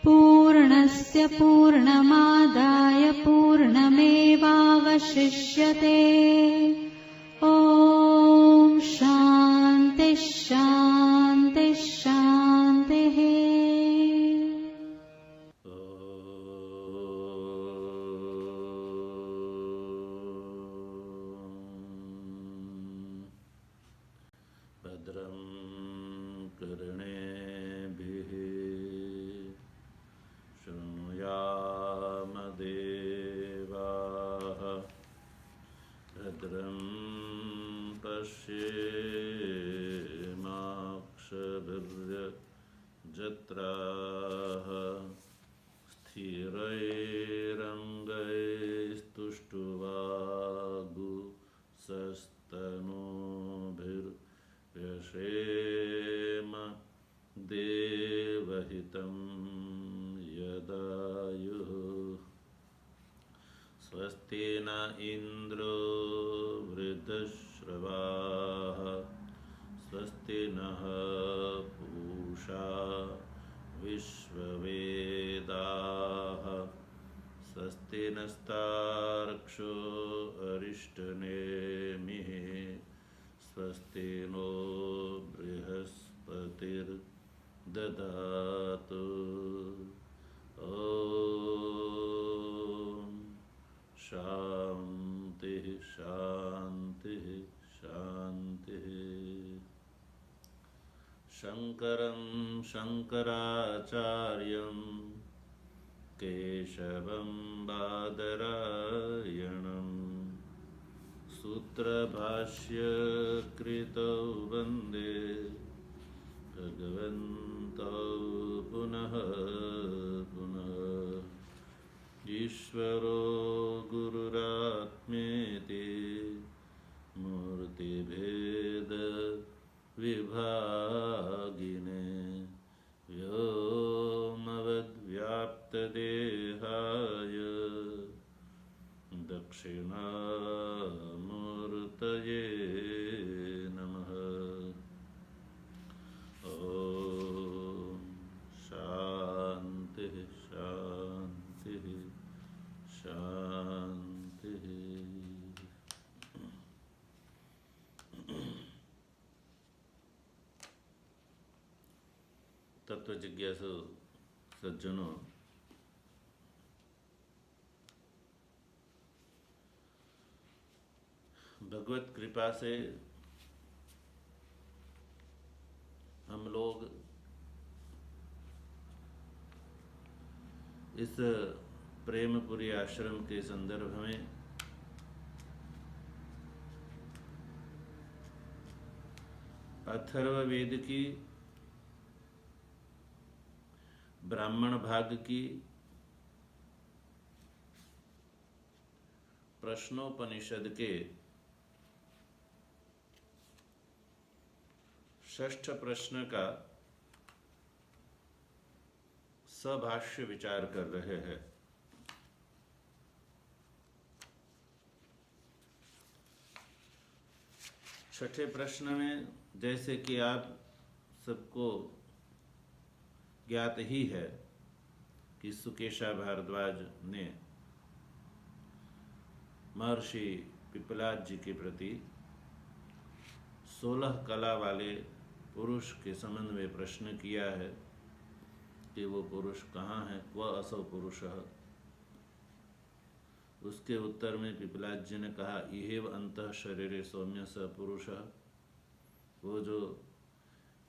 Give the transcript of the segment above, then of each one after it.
पूर्णस्य पूर्णमादाय पूर्णमेवावशिष्यते। ॐ शान्ति शान्ति शान्तिः। भद्रं कर्णेभिः शृणुयाम देवाः। भद्रं पश्येमाक्षभिर्यजत्राः। स्थिरैरङ्गैस्तुष्टुवागुंसस्तनूभिर्यशेम देवहितं यदायुः। स्वस्ति न इन्द्रो वृद्धश्रवाः। स्वस्ति नः पूषा विश्ववेदाः। स्वस्ति नस्तार्क्ष्यो अरिष्टनेमिः। स्वस्ति नो बृहस्पतिर्दधातु। ॐ शान्तिः शान्तिः शान्तिः। शङ्करं शङ्कराचार्यं केशवं बादरायणं सूत्रभाष्यकृतौ वन्दे भगवन्तौ पुनः पुनः। ईश्वरो गुरुरात्मेति मूर्तिभेद विभागिने व्योमवद्व्याप्तदेहाय दक्षिणामूर्तये नमः। ॐ शान्तिः शान्तिः शान्तिः। तत्व जिज्ञासु सज्जनों, भगवत कृपा से हम लोग इस प्रेमपुरी आश्रम के संदर्भ में अथर्ववेद की ब्राह्मण भाग की प्रश्नोपनिषद के षष्ठ प्रश्न का सभाष्य विचार कर रहे हैं। छठे प्रश्न में, जैसे कि आप सबको ज्ञात ही है कि सुकेशा भारद्वाज ने महर्षि पिपलाद जी के प्रति 16 कला वाले पुरुष के संबंध में प्रश्न किया है कि वो पुरुष कहाँ है, वह असौ पुरुषः। उसके उत्तर में पिपलाद जी ने कहा, इहेव अंतः शरीरे सौम्य स पुरुषः। वो जो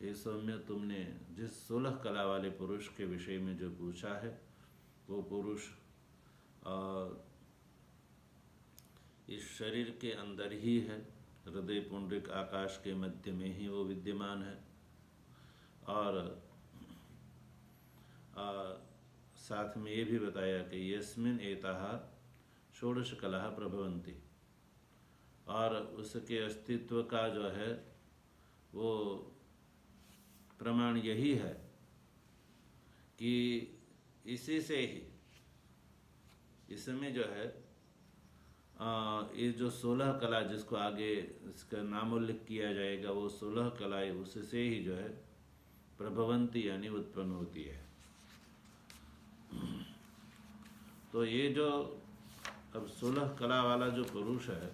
हे सौम्य, तुमने जिस 16 कला वाले पुरुष के विषय में जो पूछा है, वो पुरुष इस शरीर के अंदर ही है। हृदय पुंडरिक आकाश के मध्य में ही वो विद्यमान है। और साथ में ये भी बताया कि यस्मिन् एताः षोडश कलाः प्रभवन्ति। और उसके अस्तित्व का जो है वो प्रमाण यही है कि इसी से ही इसमें जो है ये जो 16 कला जिसको आगे इसका नामोल्लेख किया जाएगा, वो 16 कलाएं उससे ही जो है प्रभवंती यानी उत्पन्न होती है। तो ये जो अब 16 कला वाला जो पुरुष है,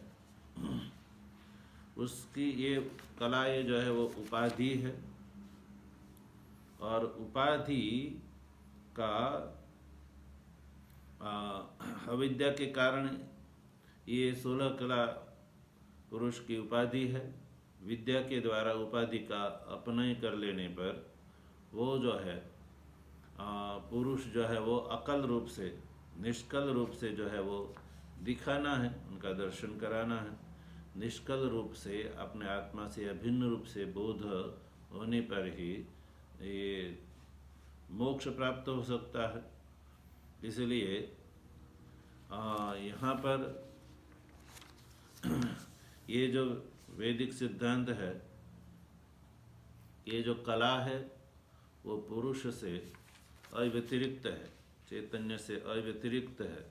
उसकी ये कला ये जो है वो उपाधि है, और उपाधि का अविद्या के कारण ये 16 कला पुरुष की उपाधि है। विद्या के द्वारा उपाधि का अपनय कर लेने पर वो जो है पुरुष जो है वो अकल रूप से, निष्कल रूप से जो है वो दिखाना है, उनका दर्शन कराना है। निष्कल रूप से अपने आत्मा से अभिन्न रूप से बोध होने पर ही ये मोक्ष प्राप्त हो सकता है। इसलिए यहाँ पर ये जो वैदिक सिद्धांत है, ये जो कला है वो पुरुष से अव्यतिरिक्त है, चैतन्य से अव्यतिरिक्त है,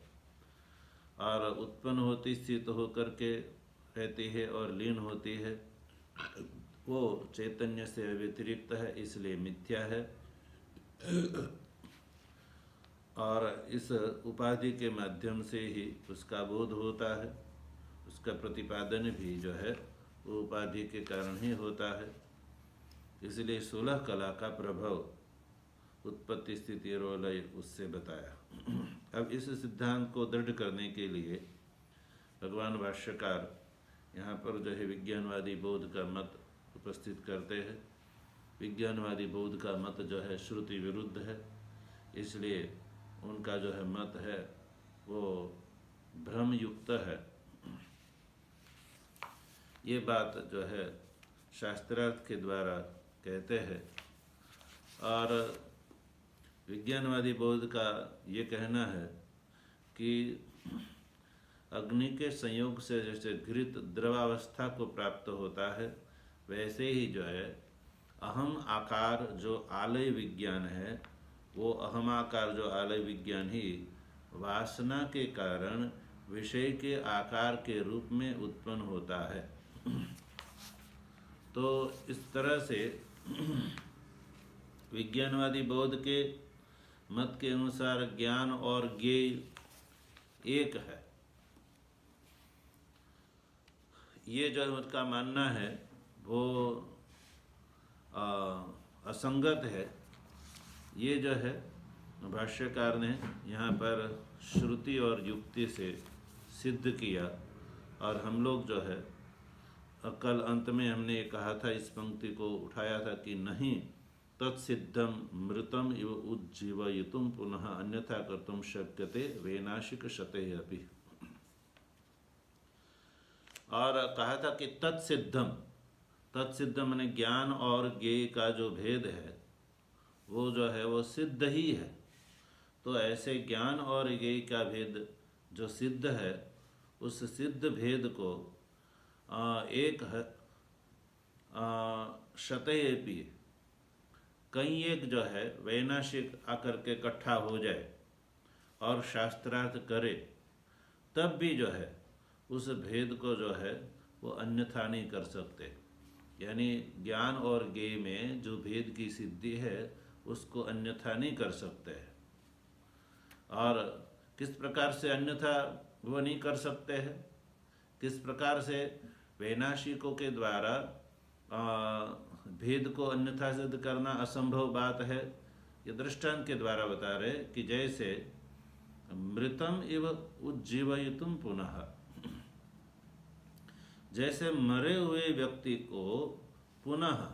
और उत्पन्न होती स्थित होकर के रहती है और लीन होती है, वो चैतन्य से अव्यतिरिक्त है, इसलिए मिथ्या है। और इस उपाधि के माध्यम से ही उसका बोध होता है, उसका प्रतिपादन भी जो है वो उपाधि के कारण ही होता है। इसलिए 16 कला का प्रभाव उत्पत्ति स्थिति और लय उससे बताया। अब इस सिद्धांत को दृढ़ करने के लिए भगवान भाष्यकार यहाँ पर जो है विज्ञानवादी बौद्ध का मत उपस्थित करते हैं। विज्ञानवादी बौद्ध का मत जो है श्रुति विरुद्ध है, इसलिए उनका जो है मत है वो भ्रम युक्त है। ये बात जो है शास्त्रार्थ के द्वारा कहते हैं। और विज्ञानवादी बौद्ध का ये कहना है कि अग्नि के संयोग से जैसे घृत द्रवावस्था को प्राप्त होता है, वैसे ही जो है अहम आकार जो आलय विज्ञान है, वो अहम आकार जो आलय विज्ञान ही वासना के कारण विषय के आकार के रूप में उत्पन्न होता है। तो इस तरह से विज्ञानवादी बौद्ध के मत के अनुसार ज्ञान और ज्ञेय एक है। ये जो उनका मानना है वो असंगत है। ये जो है भाष्यकार ने यहाँ पर श्रुति और युक्ति से सिद्ध किया। और हम लोग जो है कल अंत में हमने ये कहा था, इस पंक्ति को उठाया था कि नहीं तत्सिद्धम मृतम इव उज्जीवयितुम पुनः अन्यथा कर्तुम शक्यते वैनाशिक शते अपि। और कहा था कि तत्सिद्धम, तत्सिद्धम माने ज्ञान और ज्ञेय का जो भेद है वो जो है वो सिद्ध ही है। तो ऐसे ज्ञान और ज्ञेय का भेद जो सिद्ध है, उस सिद्ध भेद को एक शतयेपि कई एक जो है वैनाशिक आकर के इकट्ठा हो जाए और शास्त्रार्थ करे, तब भी जो है उस भेद को जो है वो अन्यथा नहीं कर सकते। यानी ज्ञान और ज्ञेय में जो भेद की सिद्धि है उसको अन्यथा नहीं कर सकते हैं। और किस प्रकार से अन्यथा वो नहीं कर सकते हैं, किस प्रकार से वैनाशिकों के द्वारा भेद को अन्यथा सिद्ध करना असंभव बात है। ये दृष्टांत के द्वारा बता रहे कि जैसे मृतम इव उज्जीवयितुम पुनः, जैसे मरे हुए व्यक्ति को पुनः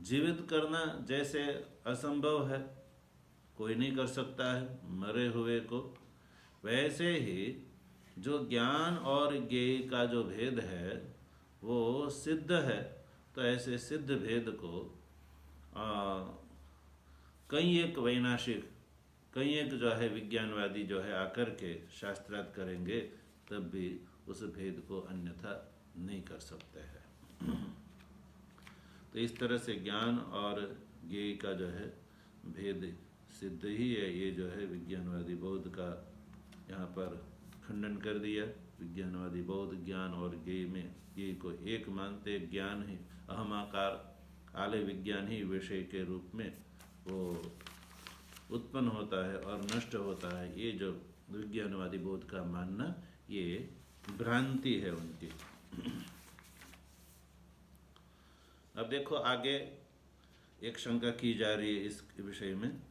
जीवित करना जैसे असंभव है, कोई नहीं कर सकता है मरे हुए को, वैसे ही जो ज्ञान और ज्ञेय का जो भेद है वो सिद्ध है। तो ऐसे सिद्ध भेद को कई एक वैनाशिक, कई एक जो है विज्ञानवादी जो है आकर के शास्त्रार्थ करेंगे, तब भी उस भेद को अन्यथा नहीं कर सकते हैं। तो इस तरह से ज्ञान और ज्ञेय का जो है भेद सिद्ध ही है। ये जो है विज्ञानवादी बौद्ध का यहाँ पर खंडन कर दिया। विज्ञानवादी बौद्ध ज्ञान और ज्ञेय में ज्ञेय को एक मानते, ज्ञान ही अहमाकार आलय विज्ञान ही विषय के रूप में वो उत्पन्न होता है और नष्ट होता है। ये जो विज्ञानवादी बोध का मानना, ये भ्रांति है उनकी। अब देखो आगे एक शंका की जा रही है इस विषय में।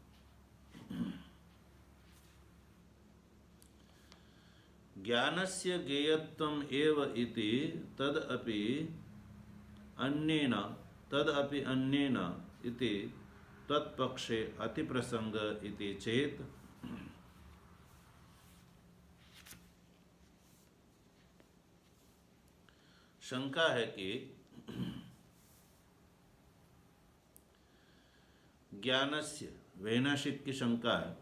ज्ञानस्य ज्ञेयत्वम् एव इति तदपि अन्येन इति तत्पक्षे अतिप्रसंग इति चेत शंका है कि ज्ञानस्य, वैनाशिक की शंका है,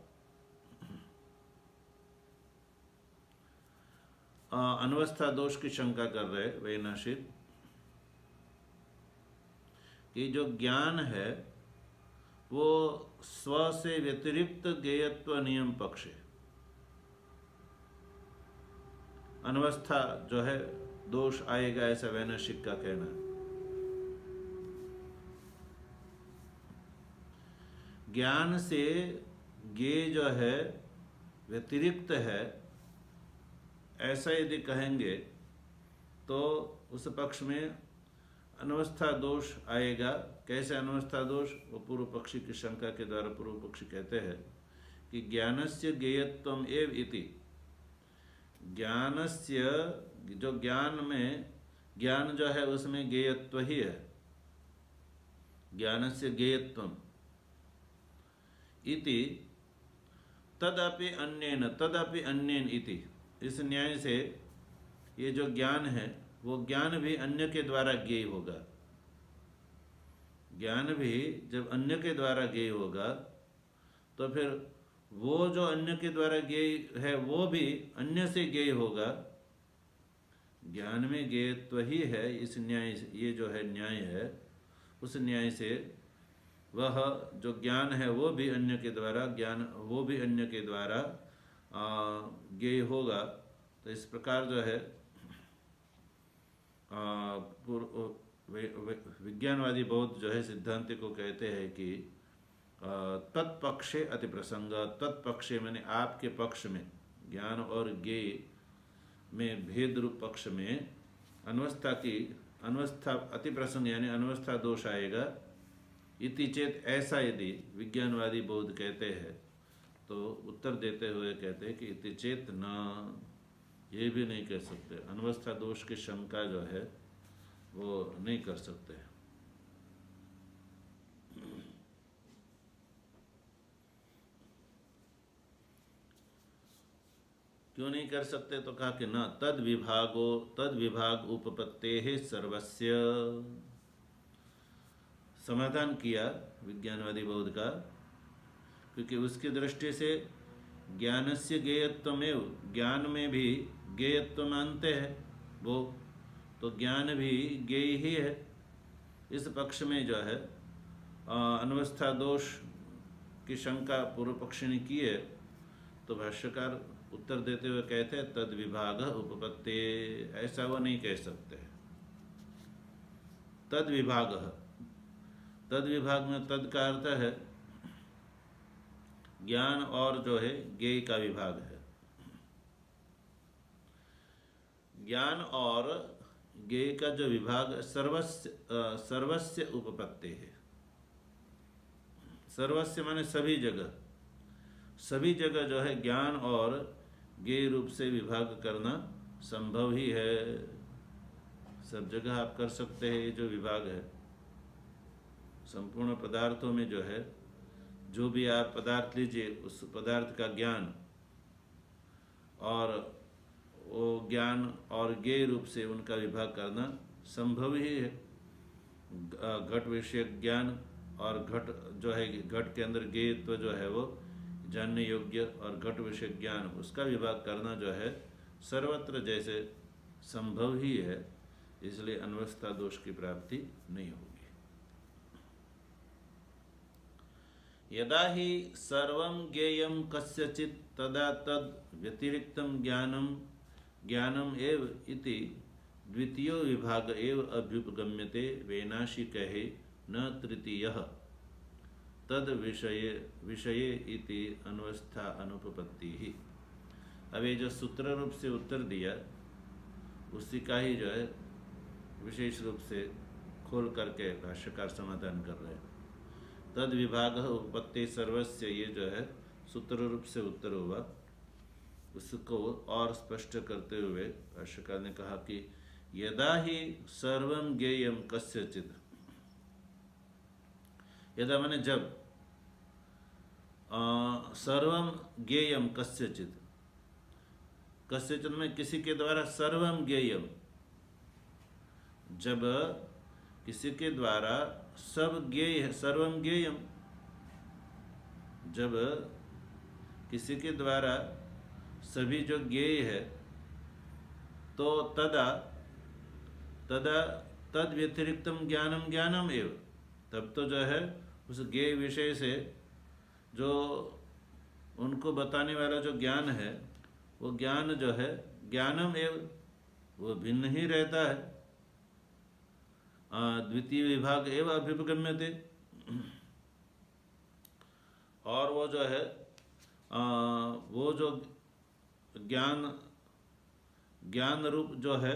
अनवस्था दोष की शंका कर रहे वैनाशिक कि जो ज्ञान है वो स्व से व्यतिरिक्त ज्ञेयत्व नियम पक्ष है। अनवस्था जो है दोष आएगा, ऐसा वैनाशिक का कहना है। ज्ञान से ज्ञेय जो है व्यतिरिक्त है, ऐसा यदि कहेंगे तो उस पक्ष में अनवस्था दोष आएगा। कैसे अनवस्था दोष? वो पूर्व पक्षी की शंका के द्वारा पूर्व पक्षी कहते हैं कि ज्ञानस्य ज्ञेयत्वम् एव इति, ज्ञानस्य जो ज्ञान में, ज्ञान जो है उसमें ज्ञेयत्व ही है। ज्ञानस्य ज्ञेयत्वम् इति तदपि अन्येन इति, इस न्याय से ये जो ज्ञान है वो ज्ञान भी अन्य के द्वारा ज्ञेय होगा। ज्ञान भी जब अन्य के द्वारा ज्ञेय होगा तो फिर वो जो अन्य के द्वारा ज्ञेय है वो भी अन्य से ज्ञेय होगा। ज्ञान में ज्ञेयत्व ही है। इस न्याय, ये जो है न्याय है, उस न्याय से वह जो ज्ञान है वो भी अन्य के द्वारा ज्ञेय होगा। तो इस प्रकार जो है विज्ञानवादी बौद्ध जो है सिद्धांति को कहते हैं कि तत्पक्षे अति प्रसंग, तत्पक्षे माने आपके पक्ष में, ज्ञान और ज्ञेय में भेद रूप पक्ष में अनवस्था अति प्रसंग यानी अनवस्था दोष आएगा। इति चेत, ऐसा यदि विज्ञानवादी बौद्ध कहते हैं तो उत्तर देते हुए कहते हैं कि इति चेत न, ये भी नहीं कह सकते। अनवस्था दोष की शंका जो है वो नहीं कर सकते। क्यों नहीं कर सकते? तो कहा कि न तद विभाग उपपत्तेः सर्वस्य, समाधान किया विज्ञानवादी बौद्ध का, क्योंकि उसकी दृष्टि से ज्ञानस्य ज्ञेयत्वमेव, ज्ञान में भी ज्ञेयत्व मानते हैं वो, तो ज्ञान भी ज्ञेय ही है। इस पक्ष में जो है अनवस्था दोष की शंका पूर्व पक्षी ने की है। तो भाष्यकार उत्तर देते हुए कहते हैं तद विभाग उपपत्ते, ऐसा वो नहीं कह सकते। तद विभाग में तद का अर्थ है ज्ञान और जो है ज्ञेय का विभाग है। ज्ञान और ज्ञेय का जो विभाग सर्वस्य उपपत्ति है। सर्वस्य माने सभी जगह जो है ज्ञान और ज्ञेय रूप से विभाग करना संभव ही है। सब जगह आप कर सकते हैं। ये जो विभाग है संपूर्ण पदार्थों में जो है, जो भी आप पदार्थ लीजिए उस पदार्थ का ज्ञान और वो ज्ञान और ज्ञेय रूप से उनका विभाग करना संभव ही है। घट विषय ज्ञान और घट जो है, घट के अंदर ज्ञेयत्व जो है वो जानने योग्य, और घट विषय ज्ञान उसका विभाग करना जो है सर्वत्र जैसे संभव ही है। इसलिए अनवस्था दोष की प्राप्ति नहीं होगी। यदा हि सर्वं ज्ञेयं कस्यचित् तदा तद व्यतिरिक्तं ज्ञानम एव इति द्वितीयो विभाग एव अभ्युपगम्यते। वैनाशिकैः न तृतीयः तद विषये इति अनवस्था अनुपपत्ति ही। अब ये जो सूत्र रूप से उत्तर दिया उसी का ही जो है विशेष रूप से खोल करके भाष्यकार समाधान कर रहे हैं। तद विभाग उपपत्ति सर्वस्य, ये जो है सूत्र रूप से उत्तर हुआ, उसको और स्पष्ट करते हुए भाष्यकार ने कहा कि यदा ही सर्वं ज्ञेयं कस्यचित्, यदा माने जब, सर्वं ज्ञेयं कस्यचित्, कस्यचित् में किसी के द्वारा, सर्वं ज्ञेयं जब किसी के द्वारा सब ज्ञेय है, सर्वं ज्ञेयं जब किसी के द्वारा सभी जो ज्ञेय है, तो तदा तद व्यतिरिक्तम ज्ञानम ज्ञानम एव, तब तो जो है उस ज्ञेय विषय से जो उनको बताने वाला जो ज्ञान है वो ज्ञान जो है ज्ञानम एव, वो भिन्न ही रहता है। द्वितीय विभाग एवं अभ्युपगम्यते, और वो जो है वो जो ज्ञान रूप जो है,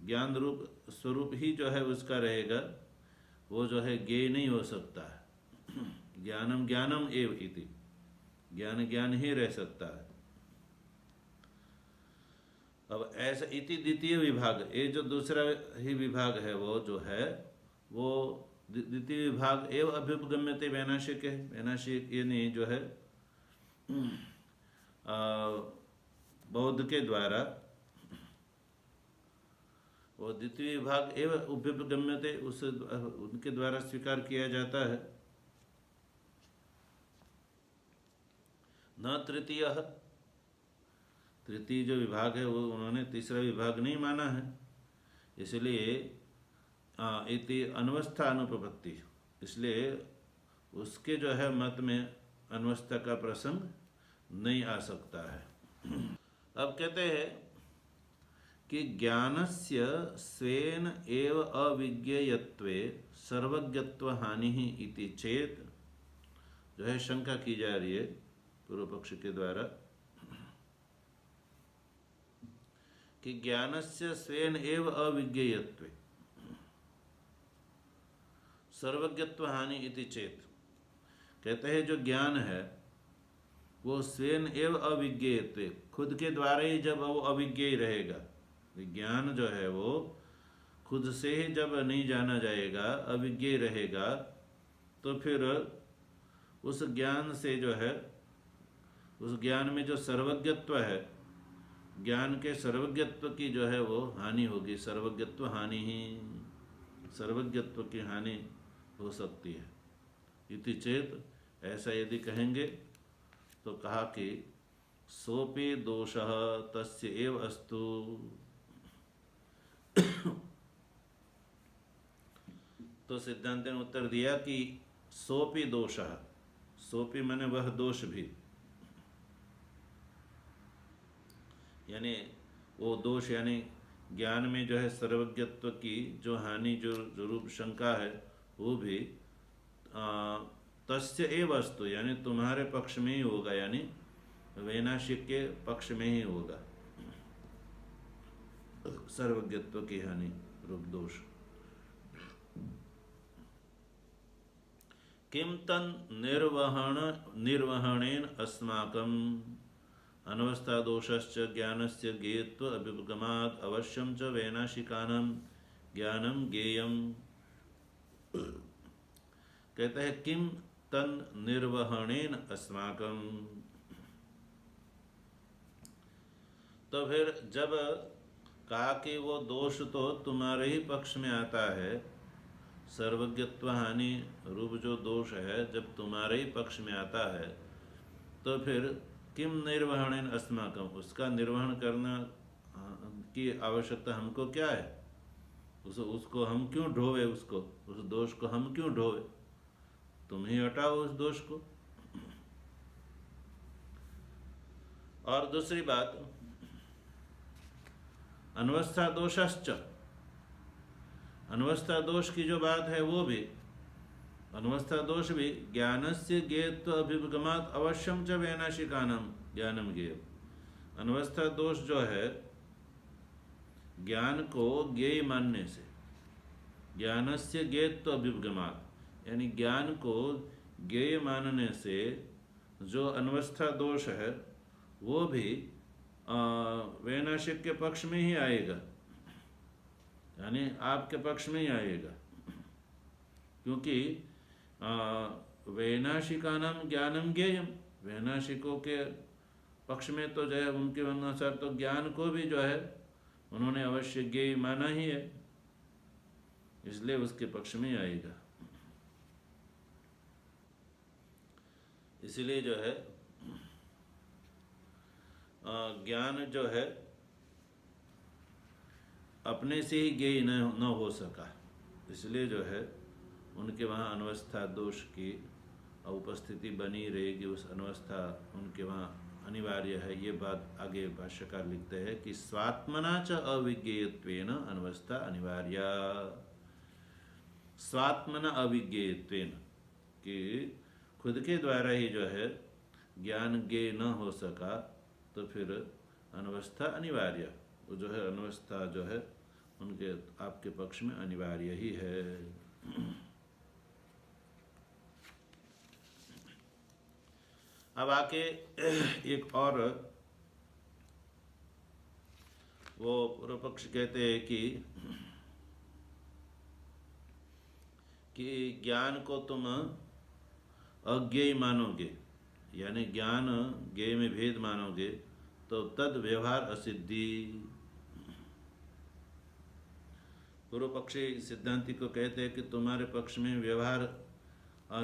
ज्ञान रूप स्वरूप ही जो है उसका रहेगा, वो जो है ज्ञेय नहीं हो सकता है। ज्ञानम ज्ञानम एव इति, ज्ञान ज्ञान ही रह सकता है। अब ऐसा इति द्वितीय विभाग, ये जो दूसरा ही विभाग है वो जो है वो द्वितीय विभाग एवं अभ्युपगम्यते वैनाशिक है। वैनाशिक ये नहीं जो है बौद्ध के द्वारा वो द्वितीय विभाग एवं अभ्युपगम्यते, उस उनके द्वारा स्वीकार किया जाता है। न तृतीय जो विभाग है वो उन्होंने तीसरा विभाग नहीं माना है, इसलिए इति अनवस्था अनुपपत्ति, इसलिए उसके जो है मत में अनवस्था का प्रसंग नहीं आ सकता है। अब कहते हैं कि ज्ञानस्य स्वेन एव अविज्ञेयत्वे सर्वज्ञत्व हानि इति चेत, जो है शंका की जा रही है पूर्व पक्ष के द्वारा कि ज्ञानस्य स्वेन एव अविज्ञेयत्वे सर्वज्ञत्व हानि इति चेत, कहते हैं जो ज्ञान है वो स्वेन एव अविज्ञेयत्वे, खुद के द्वारा ही जब वो अविज्ञेय रहेगा, ज्ञान जो है वो खुद से ही जब नहीं जाना जाएगा, अविज्ञेय रहेगा, तो फिर उस ज्ञान से जो है, उस ज्ञान में जो सर्वज्ञत्व है, ज्ञान के सर्वज्ञत्व की जो है वो हानि होगी। सर्वज्ञत्व हानि ही, सर्वज्ञत्व की हानि हो सकती है। इति चेत, ऐसा यदि कहेंगे तो कहा कि सोपि दोषः तस्य एव अस्तु, तो सिद्धांत ने उत्तर दिया कि सोपि दोषः, सोपि माने वह दोष भी, यानी वो दोष यानी ज्ञान में जो है सर्वज्ञत्व की जो हानि, जो रूप शंका है, वो भी तस्य एव अस्तु, यानी तुम्हारे पक्ष में ही होगा, यानी वैनाशिक के पक्ष में ही होगा सर्वज्ञत्व की हानि रूप दोष। किम तन निर्वहणेन अस्माकं अनवस्था दोषश्च ज्ञानस्य ज्ञेयत्व अभ्युपगमात् अवश्यं च वैनाशिकानां ज्ञानम ज्ञेयम्। कहते हैं किम तन निर्वहणेन अस्माकं, तो फिर जब कहा कि वो दोष तो तुम्हारे ही पक्ष में आता है, सर्वज्ञत्व हानि रूप जो दोष है जब तुम्हारे ही पक्ष में आता है, तो फिर किम निर्वहणेन अस्माकं, उसका निर्वहन करना की आवश्यकता हमको क्या है? उसको हम क्यों ढोवे, उसको, उस दोष को हम क्यों ढोवे? तुम ही हटाओ उस दोष को। और दूसरी बात, अनवस्था दोषश्च, अनवस्था दोष की जो बात है वो भी अनवस्था दोष भी ज्ञानस्य ज्ञेयत्व अभिगमात अवश्यम च वैनाशिकानाम ज्ञानम ज्ञेय। अनवस्था दोष जो है ज्ञान को ज्ञेय मानने से, ज्ञानस्य ज्ञेयत्व अभिगमात यानी ज्ञान को ज्ञेय मानने से जो अनवस्था दोष है वो भी वैनाशिक के पक्ष में ही आएगा, यानी आपके पक्ष में ही आएगा, क्योंकि वैनाशिकानाम ज्ञानम ज्ञेयम, वैनाशिकों के पक्ष में तो जो है उनके अनुसार तो ज्ञान को भी जो है उन्होंने अवश्य ज्ञेय माना ही है, इसलिए उसके पक्ष में ही आएगा। इसलिए जो है ज्ञान जो है अपने से ही ज्ञेय न हो सका, इसलिए जो है उनके वहाँ अनवस्था दोष की उपस्थिति बनी रहेगी, उस अनवस्था उनके वहाँ अनिवार्य है। ये बात आगे भाष्यकार लिखते हैं कि स्वात्मना च अविज्ञेयत्वेन अनवस्था अनिवार्या। स्वात्मना अविज्ञेयत्वेन कि खुद के द्वारा ही जो है ज्ञान ज्ञेय न हो सका तो फिर अनवस्था अनिवार्य, वो जो है अनवस्था जो है उनके आपके पक्ष में अनिवार्य ही है। अब आके एक और वो पूर्व पक्ष कहते हैं कि ज्ञान को तुम अज्ञेय मानोगे, यानी ज्ञान ज्ञेय में भेद मानोगे तो तद व्यवहार असिद्धि। पूर्व पक्षी सिद्धांति को कहते हैं कि तुम्हारे पक्ष में व्यवहार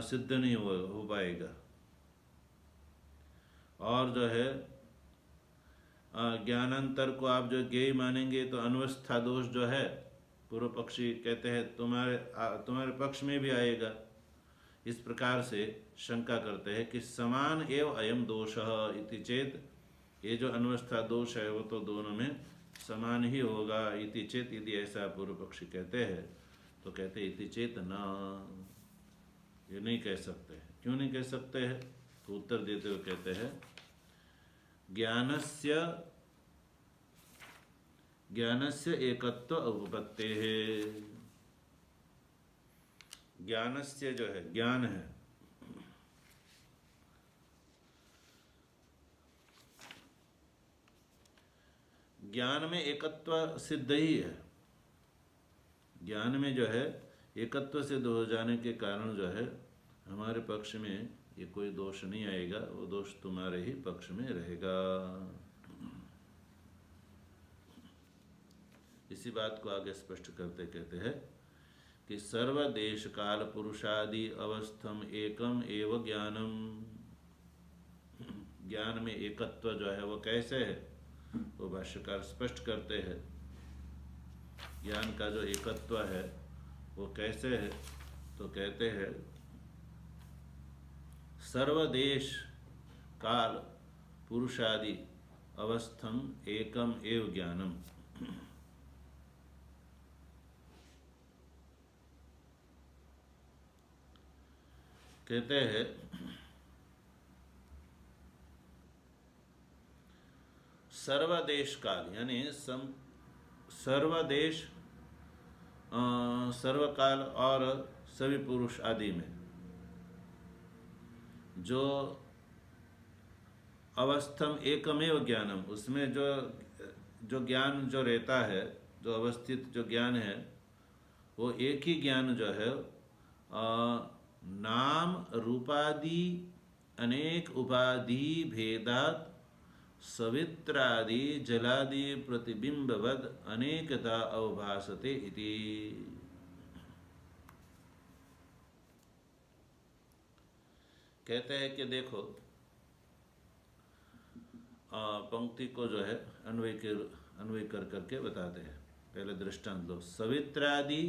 सिद्ध नहीं हो पाएगा, और जो है ज्ञानांतर को आप जो ज्ञेय मानेंगे तो अनवस्था दोष जो है पूर्व पक्षी कहते हैं तुम्हारे पक्ष में भी आएगा। इस प्रकार से शंका करते हैं कि समान एव अयम दोष इति चेत, ये जो अनवस्था दोष है वो तो दोनों में समान ही होगा। इति चेत यदि ऐसा पूर्व पक्षी कहते हैं तो कहते इति चेत न, ये नहीं कह सकते। क्यों नहीं कह सकते हैं? तो उत्तर देते हुए कहते हैं ज्ञानस्य एकत्व उपपत्तेः। ज्ञानस्य जो है ज्ञान है, ज्ञान में एकत्व सिद्ध ही है। ज्ञान में जो है एकत्व सिद्ध हो जाने के कारण जो है हमारे पक्ष में ये कोई दोष नहीं आएगा, वो दोष तुम्हारे ही पक्ष में रहेगा। इसी बात को आगे स्पष्ट करते कहते हैं कि सर्वदेश काल पुरुषादि अवस्थम एकम एव ज्ञानम। ज्ञान में एकत्व जो है वो कैसे है वो भाष्यकार स्पष्ट करते हैं। ज्ञान का जो एकत्व है वो कैसे है, तो कहते हैं सर्वदेश काल पुरुषादि अवस्थम एकम एव ज्ञानम। कहते हैं सर्वदेश काल यानी सर्वदेश सर्वकाल और सभी पुरुष आदि में जो अवस्थम एकमेव ज्ञानम, उसमें जो ज्ञान जो रहता है, जो अवस्थित जो ज्ञान है वो एक ही ज्ञान जो है नाम रूपादि अनेक उपाधि भेदात सवित्रादि जलादि प्रतिबिंबवद अनेकता अवभासते इति। कहते हैं कि देखो पंक्ति को जो है अन्वय कर करके बताते हैं। पहले दृष्टांत लो, सवित्रादि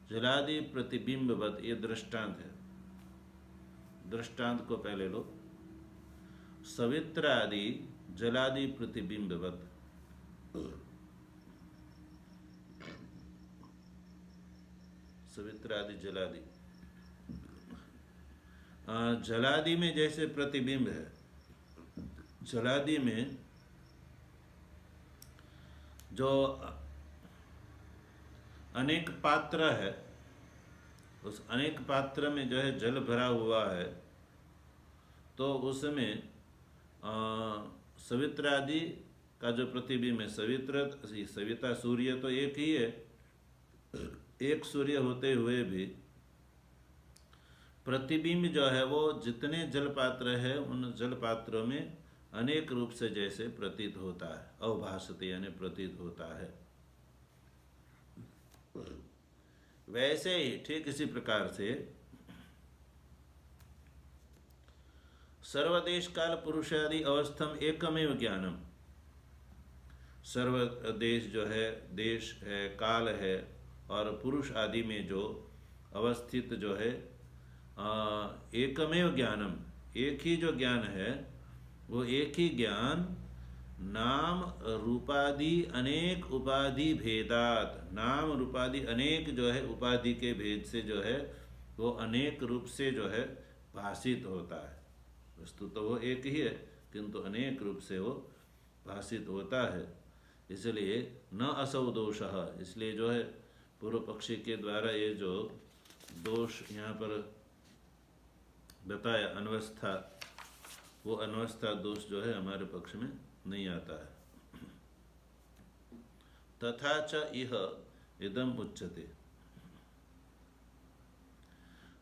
जलादि प्रतिबिंबवत, ये दृष्टांत है। दृष्टांत को पहले लो, सवित्रादि जलादि प्रतिबिंबवत। सवित्रादि जलादि जलादि में जैसे प्रतिबिंब है, जलादि में जो अनेक पात्र है, उस अनेक पात्र में जो है जल भरा हुआ है, तो उसमें सवित्र आदि का जो प्रतिबिंब है, सविता सूर्य तो एक ही है, एक सूर्य होते हुए भी प्रतिबिंब जो है वो जितने जल पात्र है उन जल पात्रों में अनेक रूप से जैसे प्रतीत होता है, अवभासते यानी प्रतीत होता है। वैसे ही ठीक इसी प्रकार से सर्वदेश काल पुरुषादि अवस्थम एकमेव ज्ञानम, सर्वदेश जो है, देश है, काल है और पुरुष आदि में जो अवस्थित जो है एकमेव ज्ञानम, एक ही जो ज्ञान है वो एक ही ज्ञान नाम रूपादि अनेक उपाधि भेदात, नाम रूपादि अनेक जो है उपाधि के भेद से जो है वो अनेक रूप से जो है भाषित होता है। वस्तु तो वो एक ही है किंतु अनेक रूप से वो भाषित होता है। इसलिए न असौ दोषः, इसलिए जो है पूर्व पक्षी के द्वारा ये जो दोष यहाँ पर बताया अनवस्था, वो अनवस्था दोष जो है हमारे पक्ष में नहीं आता है। तथा च इह इदम उच्यते,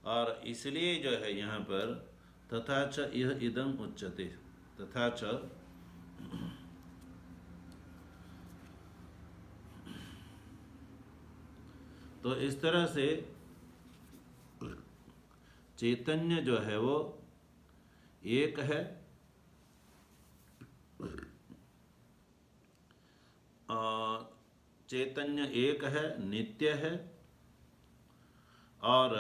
और इसलिए जो है यहाँ पर तथा च इह इदम उच्यते, तथा च तो इस तरह से चैतन्य जो है वो एक है, चैतन्य एक है, नित्य है, और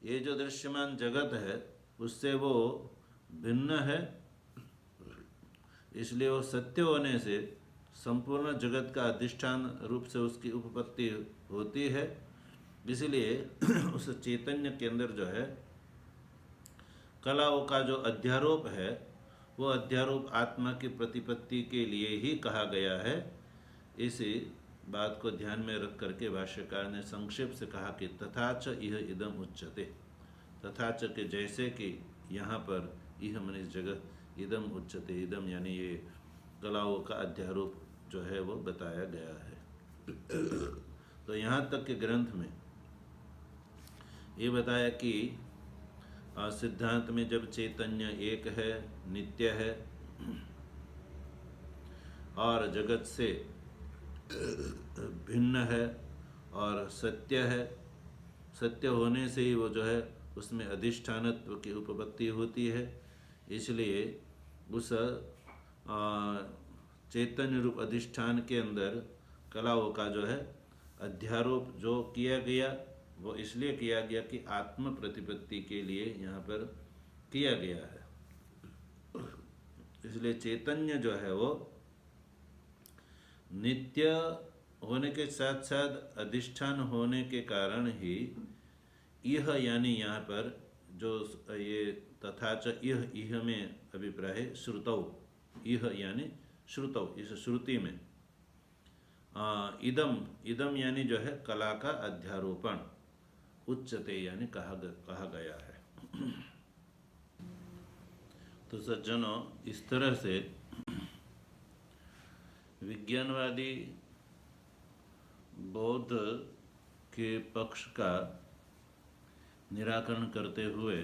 ये जो दृश्यमान जगत है उससे वो भिन्न है, इसलिए वो सत्य होने से संपूर्ण जगत का अधिष्ठान रूप से उसकी उपपत्ति होती है। इसलिए उस चैतन्य के अंदर जो है कलाओं का जो अध्यारोप है वो अध्यारोप आत्मा की प्रतिपत्ति के लिए ही कहा गया है। इसी बात को ध्यान में रख करके भाष्यकार ने संक्षेप से कहा कि तथा च इह इदम उच्यते, तथा च के जैसे कि यहाँ पर इह मन इस जगह इदम उच्यते, इदम यानी ये कलाओं का अध्यारोप जो है वो बताया गया है। तो यहाँ तक के ग्रंथ में ये बताया कि सिद्धांत में जब चैतन्य एक है, नित्य है और जगत से भिन्न है और सत्य है, सत्य होने से ही वो जो है उसमें अधिष्ठानत्व की उपपत्ति होती है, इसलिए उस चैतन्य रूप अधिष्ठान के अंदर कलाओं का जो है अध्यारोप जो किया गया वो इसलिए किया गया कि आत्म प्रतिपत्ति के लिए यहाँ पर किया गया है। इसलिए चैतन्य जो है वो नित्य होने के साथ साथ अधिष्ठान होने के कारण ही यह यानी यहाँ पर जो ये तथा च इह में अभिप्राय है श्रुतौ, इह यानी श्रुतौ, इस श्रुति में इदम यानी जो है कला का अध्यारोपण, उच्चते यानी कहा गया है। तो सज्जनों, इस तरह से विज्ञानवादी बौद्ध के पक्ष का निराकरण करते हुए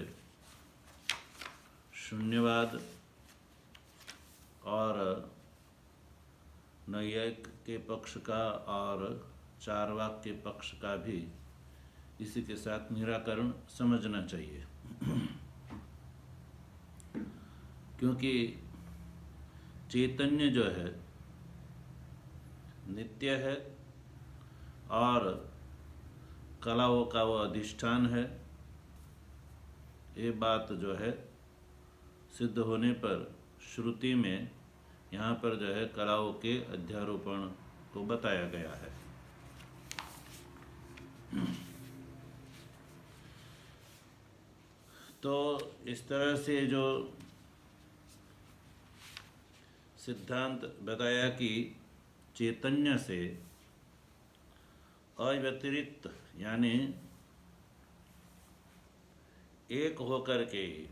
शून्यवाद और नैयायिक के पक्ष का और चार्वाक के पक्ष का भी इसी के साथ निराकरण समझना चाहिए। क्योंकि चैतन्य जो है नित्य है और कलाओं का वो अधिष्ठान है, ये बात जो है सिद्ध होने पर श्रुति में यहाँ पर जो है कलाओं के अध्यारोपण को बताया गया है। तो इस तरह से जो सिद्धांत बताया कि चैतन्य से अव्यतिरिक्त यानी एक होकर के ही,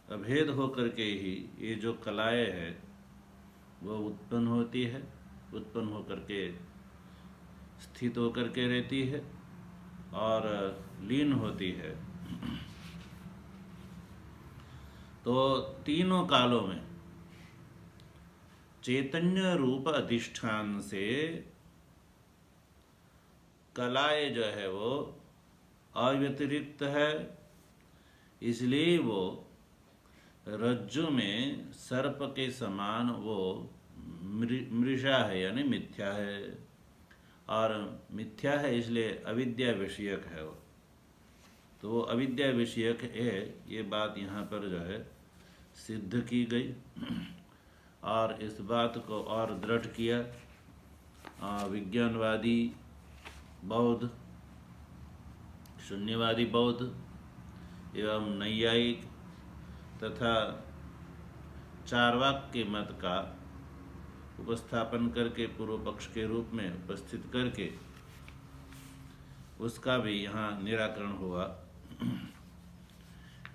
अभेद होकर के ही ये जो कलाएं है वो उत्पन्न होती है, उत्पन्न होकर के स्थित होकर के रहती है और लीन होती है। तो तीनों कालों में चैतन्य रूप अधिष्ठान से कलाएं जो है वो अव्यतिरिक्त है, इसलिए वो रज्जु में सर्प के समान वो मृषा है यानी मिथ्या है, और मिथ्या है इसलिए अविद्या विषयक है वो। तो वो अविद्या विषयक है, ये बात यहाँ पर जो है सिद्ध की गई और इस बात को और दृढ़ किया विज्ञानवादी बौद्ध, शून्यवादी बौद्ध एवं नैयायिक तथा चार्वाक के मत का उपस्थापन करके पूर्व पक्ष के रूप में उपस्थित करके उसका भी यहाँ निराकरण हुआ।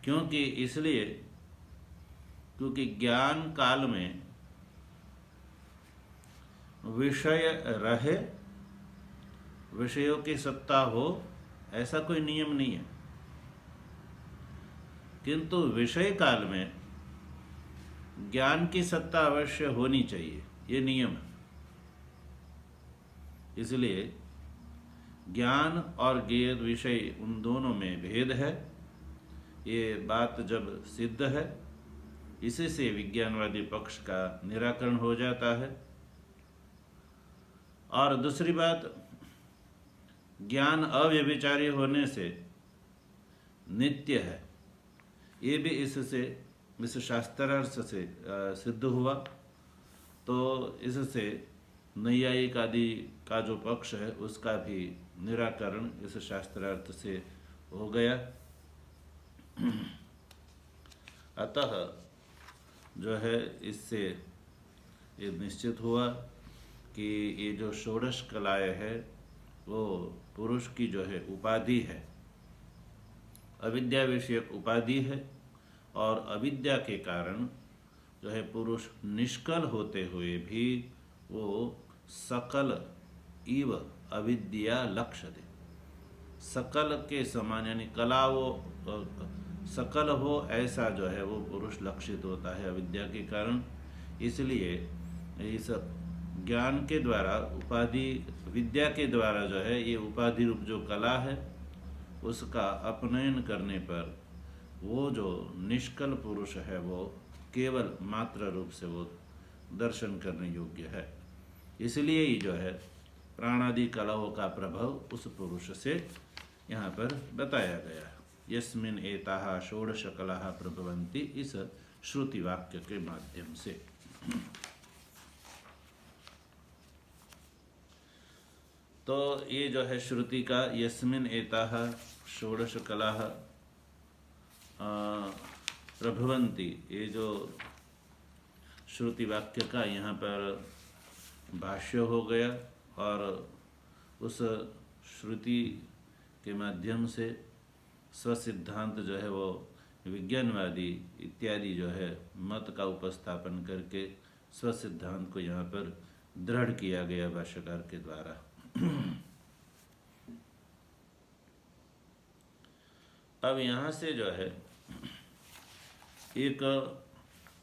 क्योंकि ज्ञान काल में विषय रहे, विषयों की सत्ता हो, ऐसा कोई नियम नहीं है, किंतु विषय काल में ज्ञान की सत्ता अवश्य होनी चाहिए, ये नियम है। इसलिए ज्ञान और ज्ञेय विषय उन दोनों में भेद है, ये बात जब सिद्ध है, इसी से विज्ञानवादी पक्ष का निराकरण हो जाता है। और दूसरी बात, ज्ञान अव्यभिचारी होने से नित्य है, ये भी इससे इस शास्त्रार्थ से सिद्ध हुआ। तो इससे नैयायिक आदि का जो पक्ष है उसका भी निराकरण इस शास्त्रार्थ से हो गया। अतः जो है इससे ये निश्चित हुआ कि ये जो षोडश कलाएं है वो पुरुष की जो है उपाधि है, अविद्या विषयक उपाधि है, और अविद्या के कारण जो है पुरुष निष्कल होते हुए भी वो सकल इव अविद्या लक्ष्यते, सकल के समान यानी कला वो सकल हो ऐसा जो है वो पुरुष लक्षित होता है अविद्या के कारण। इसलिए इस ज्ञान के द्वारा उपाधि विद्या के द्वारा जो है ये उपाधि रूप जो कला है उसका अपनयन करने पर वो जो निष्कल पुरुष है वो केवल मात्र रूप से वो दर्शन करने योग्य है। इसलिए ही जो है प्राणादि कलाओं का प्रभाव उस पुरुष से यहाँ पर बताया गया है। यस्मिन् एताः षोडश कलाः प्रभवन्ति, इस श्रुति वाक्य के माध्यम से। तो ये जो है श्रुति का यस्मिन् एताः षोडश कलाः प्रभवन्ति, ये जो श्रुति वाक्य का यहाँ पर भाष्य हो गया और उस श्रुति के माध्यम से स्वसिद्धांत जो है वो विज्ञानवादी इत्यादि जो है मत का उपस्थापन करके स्वसिद्धांत को यहाँ पर दृढ़ किया गया भाष्यकार के द्वारा। अब यहाँ से जो है एक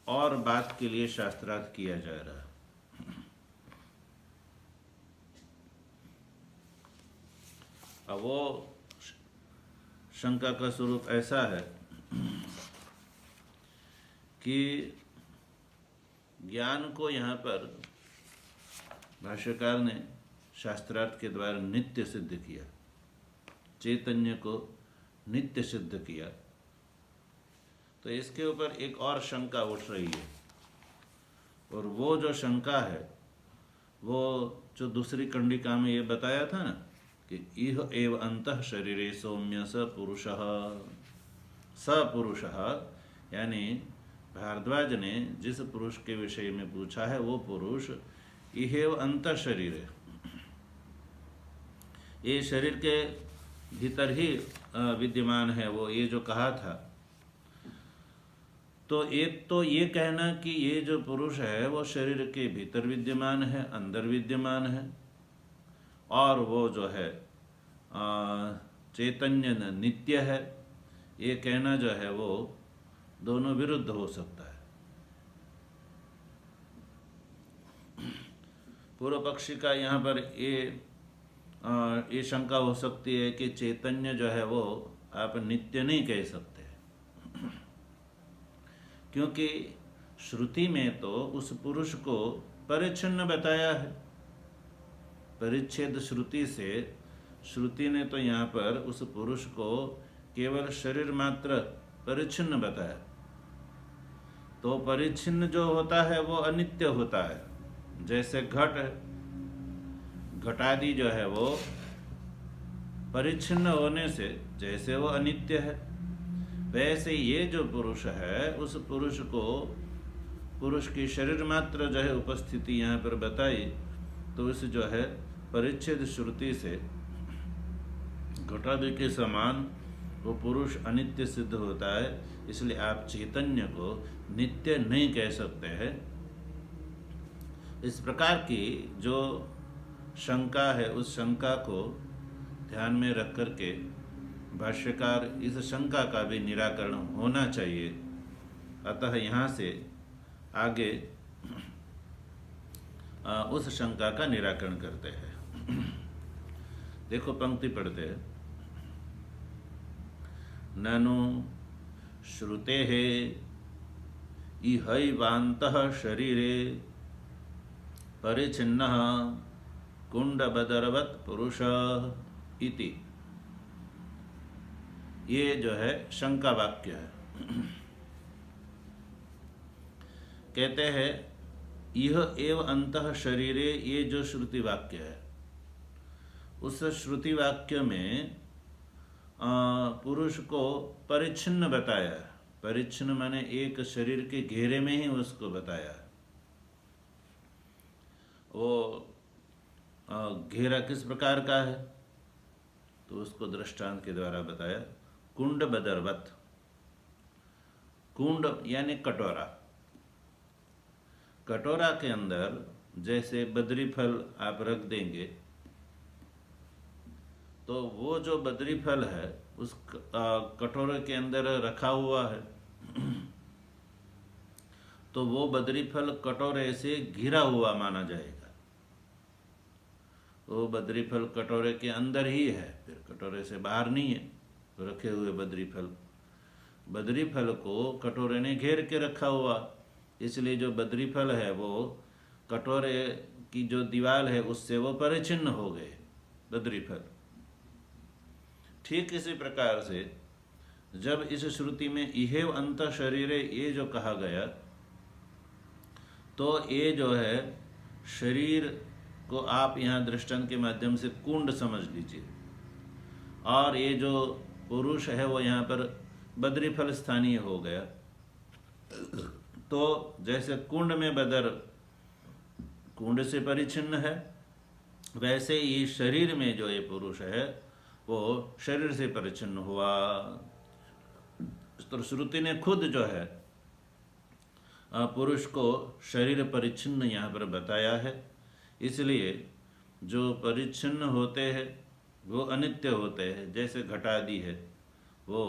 और बात के लिए शास्त्रार्थ किया जा रहा है। अब वो शंका का स्वरूप ऐसा है कि ज्ञान को यहाँ पर भाष्यकार ने शास्त्रार्थ के द्वारा नित्य सिद्ध किया, चैतन्य को नित्य सिद्ध किया। तो इसके ऊपर एक और शंका उठ रही है, और वो जो शंका है वो जो दूसरी कंडिका में ये बताया था ना कि इह एव अंतः शरीरे सौम्य स पुरुषः, स पुरुषः यानी भारद्वाज ने जिस पुरुष के विषय में पूछा है वो पुरुष इहेव अंतः शरीर है, ये शरीर के भीतर ही विद्यमान है वो, ये जो कहा था। तो एक तो ये कहना कि ये जो पुरुष है वो शरीर के भीतर विद्यमान है, अंदर विद्यमान है, और वो जो है चैतन्य नित्य है, ये कहना जो है वो दोनों विरुद्ध हो सकता है। पूर्व पक्षी का यहाँ पर ये शंका हो सकती है कि चैतन्य जो है वो आप नित्य नहीं कह सकते, क्योंकि श्रुति में तो उस पुरुष को परिच्छिन्न बताया है। परिच्छेद श्रुति से श्रुति ने तो यहाँ पर उस पुरुष को केवल शरीर मात्र परिच्छिन्न बताया। तो परिच्छिन्न जो होता है वो अनित्य होता है, जैसे घट है, घटादि जो है वो परिच्छिन्न होने से जैसे वो अनित्य है, वैसे ये जो पुरुष है उस पुरुष को, पुरुष की शरीर मात्र जो है उपस्थिति यहाँ पर बताई, तो इस जो है परिच्छेद श्रुति से घटादि के समान वो पुरुष अनित्य सिद्ध होता है। इसलिए आप चैतन्य को नित्य नहीं कह सकते हैं। इस प्रकार की जो शंका है उस शंका को ध्यान में रख करके भाष्यकार इस शंका का भी निराकरण होना चाहिए। अतः यहाँ से आगे उस शंका का निराकरण करते हैं। देखो पंक्ति पढ़ते हैं। ननु श्रुतेः इहैवान्तः शरीरे परिच्छिन्नः कुंडबदरवत् पुरुषः इति, ये जो है शंका वाक्य है। कहते हैं यह एव अंतः शरीरे, ये जो श्रुति वाक्य है उस श्रुति वाक्य में पुरुष को परिच्छिन्न बताया है। परिच्छिन्न माने एक शरीर के घेरे में ही उसको बताया है। वो घेरा किस प्रकार का है तो उसको दृष्टांत के द्वारा बताया। कुंड बदरवत, कुंड यानी कटोरा, कटोरा के अंदर जैसे बद्री फल आप रख देंगे तो वो जो बद्री फल है उस कटोरे के अंदर रखा हुआ है, तो वो बद्री फल कटोरे से घिरा हुआ माना जाएगा। वो बद्री फल कटोरे के अंदर ही है, फिर कटोरे से बाहर नहीं है। तो रखे हुए बद्री फल को कटोरे ने घेर के रखा हुआ, इसलिए जो बद्री फल है वो कटोरे की जो दीवार है उससे वो परिच्छिन्न हो गए बद्री फल। ठीक इसी प्रकार से जब इस श्रुति में इहेव अंतः शरीरे ये जो कहा गया, तो ये जो है शरीर को आप यहाँ दृष्टांत के माध्यम से कुंड समझ लीजिए, और ये जो पुरुष है वो यहाँ पर बद्री फल स्थानीय हो गया। तो जैसे कुंड में बदर कुंड से परिच्छिन्न है, वैसे ये शरीर में जो ये पुरुष है वो शरीर से परिच्छिन्न हुआ। तो श्रुति ने खुद जो है पुरुष को शरीर परिच्छिन्न यहाँ पर बताया है। इसलिए जो परिच्छिन्न होते हैं वो अनित्य होते हैं, जैसे घटादि है वो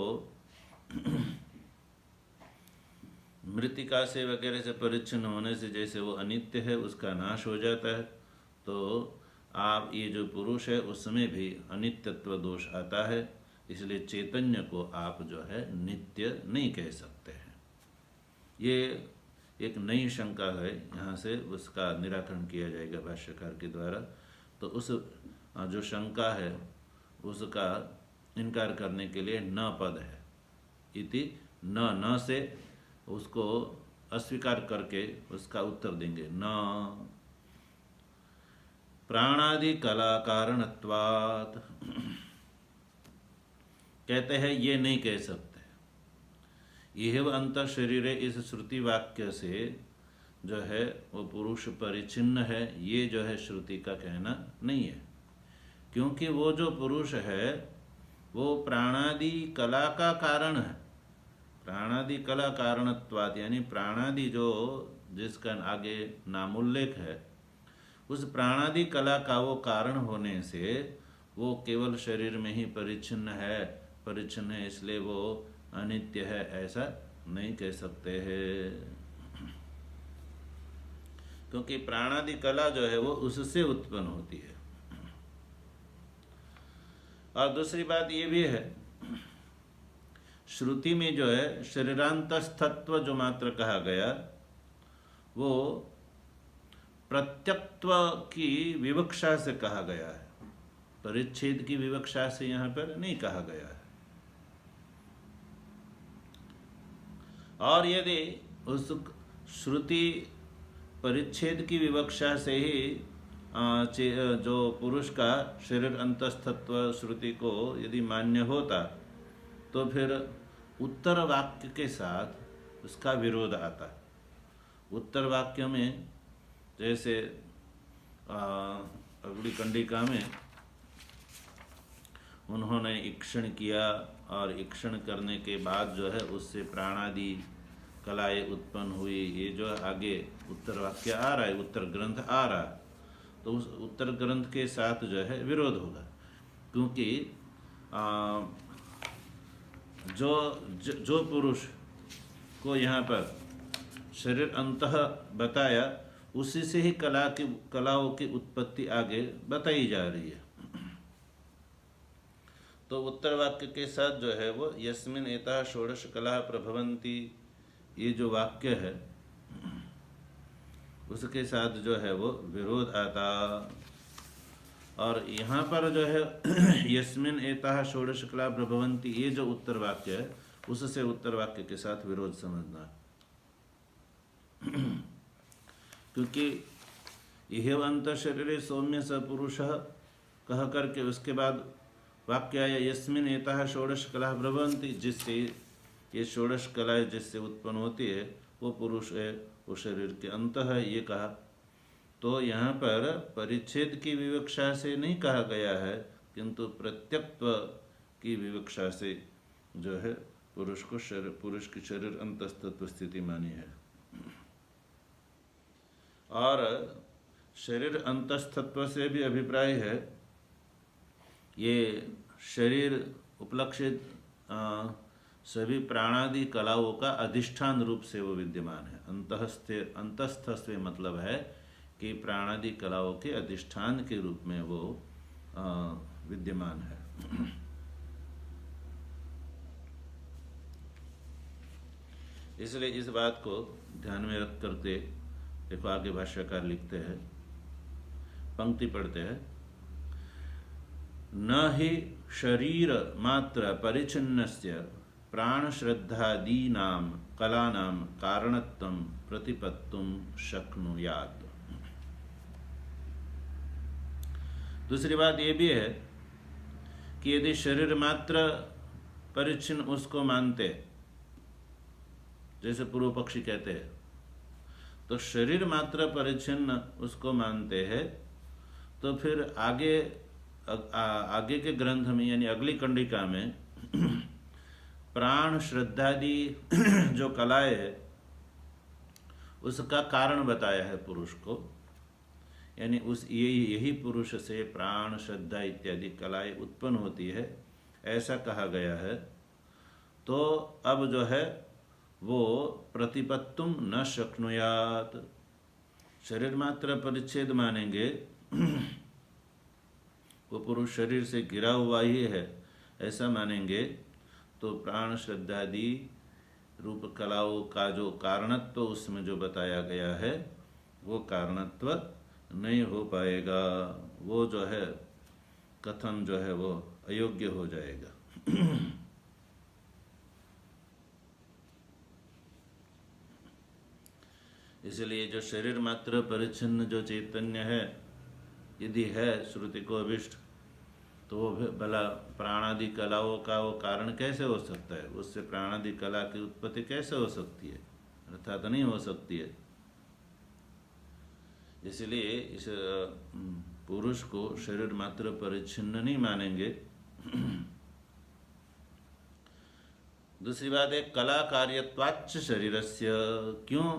मृतिका से वगैरह से परिच्छिन्न होने से जैसे वो अनित्य है, उसका नाश हो जाता है। तो आप ये जो पुरुष है उसमें भी अनित्यत्व दोष आता है, इसलिए चैतन्य को आप जो है नित्य नहीं कह सकते हैं। ये एक नई शंका है, यहाँ से उसका निराकरण किया जाएगा भाष्यकार के द्वारा। तो उस जो शंका है उसका इनकार करने के लिए न पद है, इति न से उसको अस्वीकार करके उसका उत्तर देंगे। न प्राणादि कला कारणत्वात्। कहते हैं ये नहीं कह सकते। यह अंतर शरीर इस श्रुति वाक्य से जो है वो पुरुष परिचिन्न है, ये जो है श्रुति का कहना नहीं है। क्योंकि वो जो पुरुष है वो प्राणादि कला का कारण है। प्राणादि कला कारणत्वात् यानी प्राणादि जो जिसका आगे नामोल्लेख है, उस प्राणादि कला का वो कारण होने से वो केवल शरीर में ही परिच्छिन्न है, इसलिए वो अनित्य है, ऐसा नहीं कह सकते हैं। क्योंकि प्राणादि कला जो है वो उससे उत्पन्न होती है। और दूसरी बात ये भी है, श्रुति में जो है शरीरांतस्थत्व जो मात्र कहा गया वो प्रत्यक्त्व की विवक्षा से कहा गया है, परिच्छेद की विवक्षा से यहाँ पर नहीं कहा गया है। और यदि उस श्रुति परिच्छेद की विवक्षा से ही जो पुरुष का शरीर अंतस्थत्व श्रुति को यदि मान्य होता तो फिर उत्तर वाक्य के साथ उसका विरोध आता। उत्तर वाक्य में जैसे अगली कंडिका में उन्होंने ईक्षण किया और ईक्षण करने के बाद जो है उससे प्राणादि कलाएं उत्पन्न हुई, ये जो आगे उत्तर वाक्य आ रहा है, उत्तर ग्रंथ आ रहा है, तो उस उत्तर ग्रंथ के साथ जो है विरोध होगा। क्योंकि जो पुरुष को यहाँ पर शरीर अंतः बताया उसी से ही कलाओं की उत्पत्ति आगे बताई जा रही है। तो उत्तर वाक्य के साथ जो है वो यस्मिन् एताः षोडश कला प्रभवन्ति, ये जो वाक्य है उसके साथ जो है वो विरोध आता। और यहाँ पर जो है यस्मिन् एताः षोडश कला प्रभवन्ति, ये जो उत्तर वाक्य है उससे उत्तर वाक्य के साथ विरोध समझना। क्योंकि यह अंत शरीरे सौम्य स पुरुषः कह करके उसके बाद वाक्य आया यस्मिन् एताः षोडश कला प्रभवन्ति, जिससे ये षोडश कलाएं जिससे उत्पन्न होती है वो पुरुष है, वो शरीर के अंत है, ये कहा। तो यहाँ पर परिच्छेद की विवक्षा से नहीं कहा गया है, किंतु प्रत्यक्त्व की विवक्षा से जो है पुरुष की शरीर अंतस्तत्व स्थिति मानी है। और शरीर अंतस्तत्व से भी अभिप्राय है, ये शरीर उपलक्षित सभी प्राणादि कलाओं का अधिष्ठान रूप से वो विद्यमान है। अंतस्थ से मतलब है कि प्राणादि कलाओं के अधिष्ठान के रूप में वो विद्यमान है। इसलिए इस बात को ध्यान में रख करके देखो आगे भाष्यकार लिखते हैं, पंक्ति पढ़ते हैं, न हि शरीर मात्र परिच्छिन्नस्य प्राण श्रद्धादीनां कलानां कारणत्वं प्रतिपत्तुं शक्नुयात्। दूसरी बात ये भी है कि यदि शरीर मात्र परिच्छिन्न उसको मानते, जैसे पूर्व पक्षी कहते हैं, तो शरीर मात्र परिच्छिन्न उसको मानते हैं, तो फिर आगे के ग्रंथ में यानी अगली कंडिका में प्राण श्रद्धादि जो कलाएं है उसका कारण बताया है पुरुष को, यानी यही पुरुष से प्राण श्रद्धा इत्यादि कलाएं उत्पन्न होती है, ऐसा कहा गया है। तो अब जो है वो प्रतिपत्तुम न शक्नुयात्, शरीर मात्र परिच्छेद मानेंगे, वो पुरुष शरीर से घिरा हुआ ही है ऐसा मानेंगे, तो प्राण श्रद्धादि रूप कलाओं का जो कारणत्व उसमें जो बताया गया है वो कारणत्व नहीं हो पाएगा, वो जो है कथन जो है वो अयोग्य हो जाएगा। इसलिए जो शरीर मात्र परिच्छिन्न जो चैतन्य है यदि है श्रुति को अभिष्ट, तो वो भला प्राणादि कलाओं का वो कारण कैसे हो सकता है? उससे प्राणादि कला की उत्पत्ति कैसे हो सकती है? अर्थात नहीं हो सकती है। इसलिए इस पुरुष को शरीर मात्र परिच्छिन्न नहीं मानेंगे। दूसरी बात है कला कार्यत्वाच्च शरीरस्य, क्यों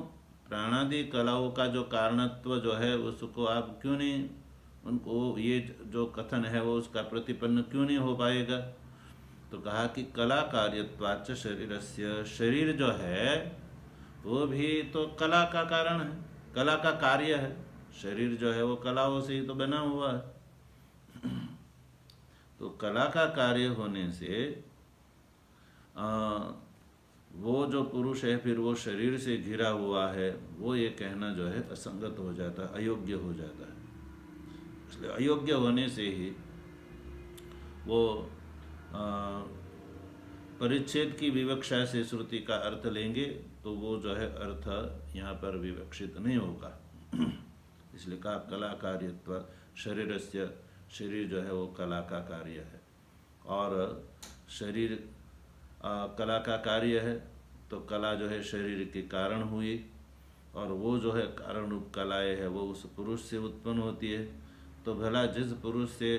प्राणादि कलाओं का जो कारणत्व जो है उसको आप क्यों नहीं, उनको ये जो कथन है वो उसका प्रतिपन्न क्यों नहीं हो पाएगा? तो कहा कि कला कार्यत्वाच्च शरीरस्य, शरीर जो है वो भी तो कला का कारण है, कला का कार्य है। शरीर जो है वो कलाओं से ही तो बना हुआ है। तो कला का कार्य होने से वो जो पुरुष है फिर वो शरीर से घिरा हुआ है, वो ये कहना जो है असंगत हो जाता है, अयोग्य हो जाता है। इसलिए अयोग्य होने से ही वो परिच्छेद की विवक्षा से श्रुति का अर्थ लेंगे तो वो जो है अर्थ यहाँ पर विवक्षित नहीं होगा। इसलिए कहा कला कार्यत्व शरीरस्य, शरीर जो है वो कला का कार्य है, और शरीर कला का कार्य है तो कला जो है शरीर के कारण हुई, और वो जो है कारण रूप कलाएँ है वो उस पुरुष से उत्पन्न होती है। तो भला जिस पुरुष से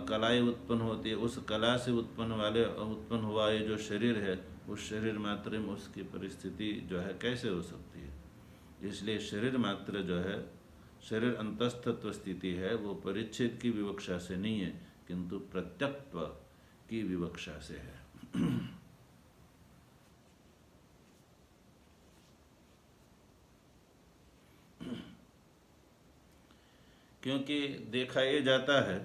कलाएँ उत्पन्न होती है उस कला से उत्पन्न हुआ ये जो शरीर है, उस शरीर मात्र में उसकी परिस्थिति जो है कैसे हो सकती है? इसलिए शरीर मात्र जो है, शरीर अंतस्तत्व स्थिति है, वो परिच्छेद की विवक्षा से नहीं है किंतु प्रत्यक्त्व की विवक्षा से है। क्योंकि देखा ये जाता है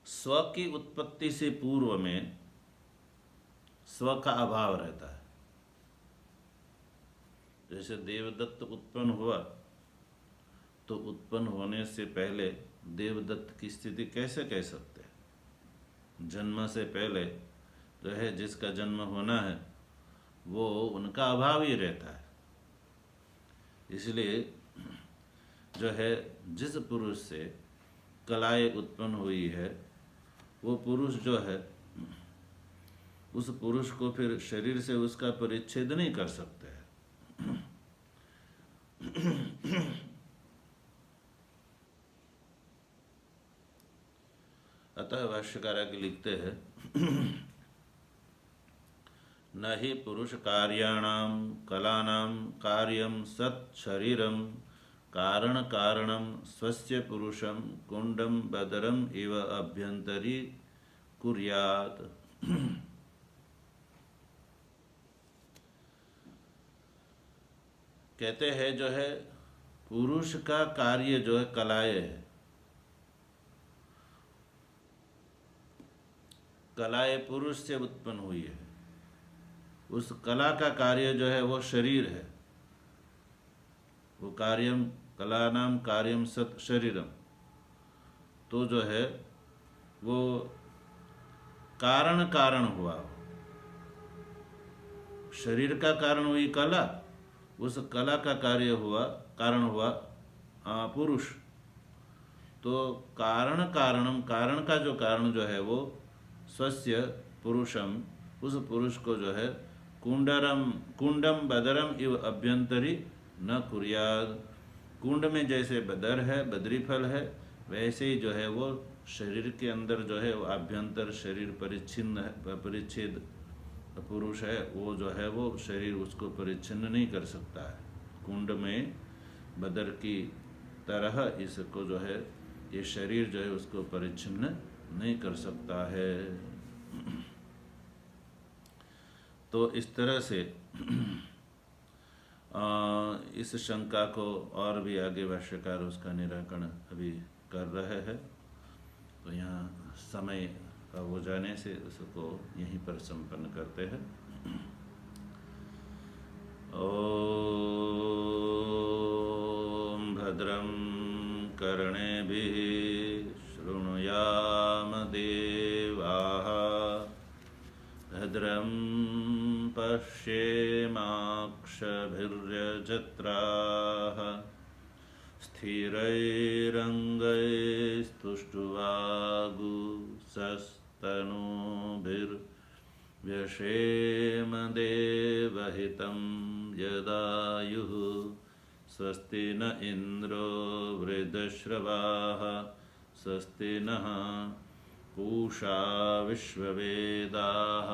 स्व की उत्पत्ति से पूर्व में स्व का अभाव रहता है। जैसे देवदत्त उत्पन्न हुआ तो उत्पन्न होने से पहले देवदत्त की स्थिति कैसे कह सकते हैं? जन्म से पहले जो है जिसका जन्म होना है वो उनका अभाव ही रहता है। इसलिए जो है जिस पुरुष से कलाएँ उत्पन्न हुई है वो पुरुष जो है उस पुरुष को फिर शरीर से उसका परिच्छेद नहीं कर सकते हैं। अतः भाष्यकार आगे लिखते हैं न हि पुरुष कार्याणां कलानां कार्यं सत् शरीरं कारण कारणं स्वस्य पुरुषं कुंडं बदरम इव अभ्यंतरी कुर्यात्। कहते हैं जो है पुरुष का कार्य जो है कलाएँ है, कलाएँ पुरुष से उत्पन्न हुई है, उस कला का कार्य जो है वो शरीर है। वो कार्यम कलानाम कार्यम सत शरीरम, तो जो है वो कारण कारण हुआ, शरीर का कारण हुई कला, उस कला का कार्य हुआ कारण हुआ पुरुष। तो कारण कारणम, कारण का जो कारण जो है वो स्वस्य पुरुषम, उस पुरुष को जो है कुंडम बदरम इव अभ्यंतरी न कुर्याद। कुंड में जैसे बदर है, बदरी फल है, वैसे ही जो है वो शरीर के अंदर जो है वो आभ्यंतर शरीर परिच्छिन्न है, परिच्छेद पुरुष है, वो जो है वो शरीर उसको परिच्छिन्न नहीं कर सकता है। कुंड में बदर की तरह इसको जो है ये शरीर जो है उसको परिच्छिन्न नहीं कर सकता है। तो इस तरह से इस शंका को और भी आगे भाष्यकार उसका निराकरण अभी कर रहे हैं। तो यहाँ समय का हो जाने से उसको यहीं पर संपन्न करते हैं। ओम भद्रं कर्णेभिः शृणुयाम देवाः, भद्रं पश्येमाक्षभिर्यजत्राः, वक्षभिर्यजत्राः स्थिरैरङ्गैस्तुष्ट्वागुंसस्तनूभिर्व्यशेम देवहितं यदायुः स्वस्ति न इन्द्रो वृद्धश्रवाः स्वस्ति नः पूषा विश्ववेदाः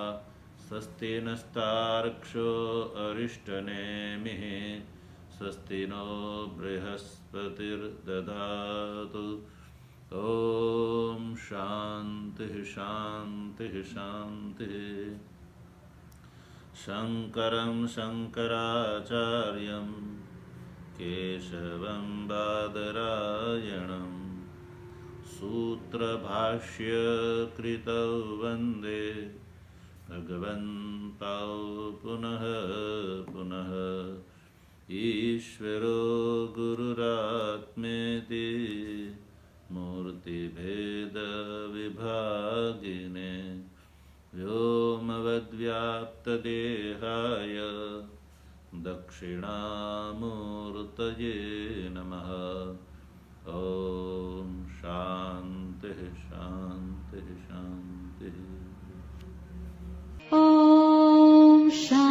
स्वस्ति नस्तार्क्ष्यो अरिष्टनेमिः स्वस्ति नो बृहस्पतिर्दधातु ॐ शान्तिः शान्तिः शान्तिः। शङ्करं शङ्कराचार्यं केशवं बादरायणं सूत्रभाष्यकृतौ वन्दे भगवन्तौ पुनः पुनः। ईश्वरो गुरुरात्मेति मूर्तिभेदविभागिने व्योमवद्व्याप्तदेहाय दक्षिणामूर्तये नमः। ॐ शान्तिः शान्तिः शान्तिः। ॐ शान्तिः।